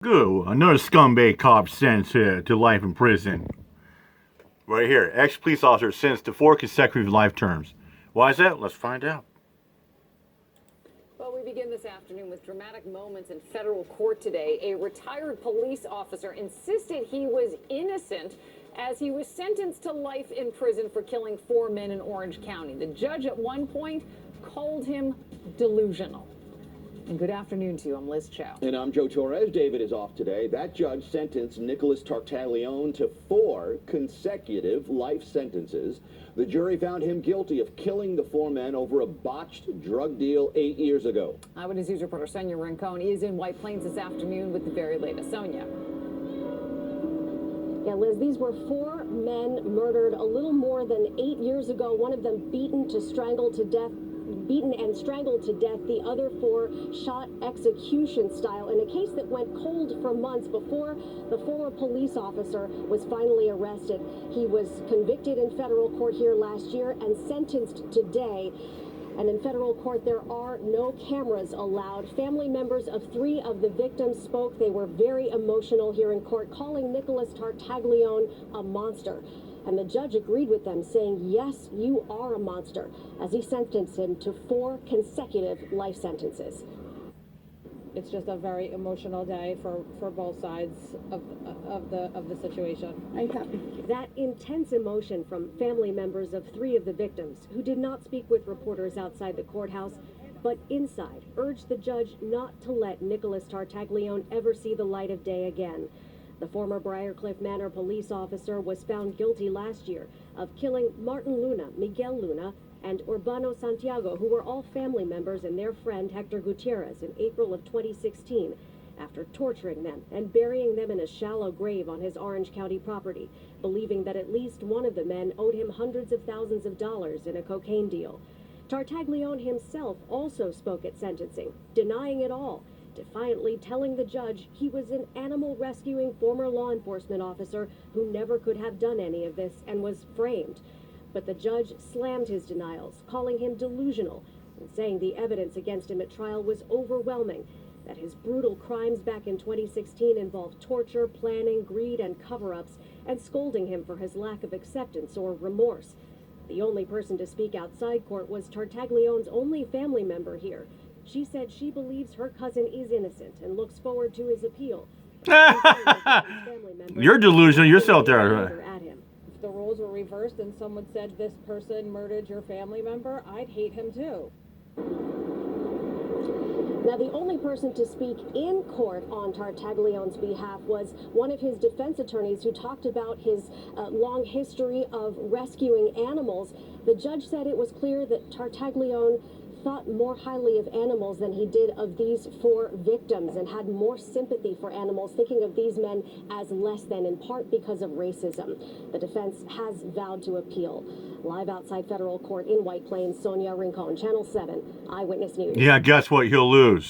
Good. Another scumbag cop sentenced to life in prison. Right here. Ex-police officer sentenced to 4 consecutive life terms. Why is that? Let's find out. Well, we begin this afternoon with dramatic moments in federal court today. A retired police officer insisted he was innocent as he was sentenced to life in prison for killing 4 men in Orange County. The judge at one point called him delusional. And good afternoon to you. I'm Liz Chow. And I'm Joe Torres. David is off today. That judge sentenced Nicholas Tartaglione to 4 consecutive life sentences. The jury found him guilty of killing the 4 men over a botched drug deal 8 years ago. Eyewitness News reporter Sonia Rincon is in White Plains this afternoon with the very latest. Sonia. Yeah, Liz, these were 4 men murdered a little more than 8 years ago. One of them beaten and strangled to death. The other 4 shot execution style in a case that went cold for months before the former police officer was finally arrested. He was convicted in federal court here last year and sentenced today. And in federal court, there are no cameras allowed. Family members of 3 of the victims spoke. They were very emotional here in court, calling Nicholas Tartaglione a monster. And the judge agreed with them, saying, yes, you are a monster, as he sentenced him to 4 consecutive life sentences. It's just a very emotional day for both sides of the situation. That intense emotion from family members of 3 of the victims, who did not speak with reporters outside the courthouse, but inside, urged the judge not to let Nicholas Tartaglione ever see the light of day again. The former Briarcliff Manor police officer was found guilty last year of killing Martin Luna, Miguel Luna, and Urbano Santiago, who were all family members, and their friend Hector Gutierrez in April of 2016, after torturing them and burying them in a shallow grave on his Orange County property, believing that at least one of the men owed him hundreds of thousands of dollars in a cocaine deal. Tartaglione himself also spoke at sentencing, denying it all, defiantly telling the judge he was an animal rescuing former law enforcement officer who never could have done any of this and was framed. But the judge slammed his denials, calling him delusional and saying the evidence against him at trial was overwhelming, that his brutal crimes back in 2016 involved torture, planning, greed, and cover-ups, and scolding him for his lack of acceptance or remorse. The only person to speak outside court was Tartaglione's only family member here. She said she believes her cousin is innocent and looks forward to his appeal. You're delusional yourself there. If the roles were reversed and someone said this person murdered your family member, I'd hate him too. Now, the only person to speak in court on Tartaglione's behalf was one of his defense attorneys who talked about his long history of rescuing animals. The judge said it was clear that Tartaglione thought more highly of animals than he did of these 4 victims and had more sympathy for animals, thinking of these men as less than, in part because of racism. The defense has vowed to appeal. Live outside federal court in White Plains, Sonia Rincon, Channel 7, Eyewitness News. Yeah, guess what? He'll lose.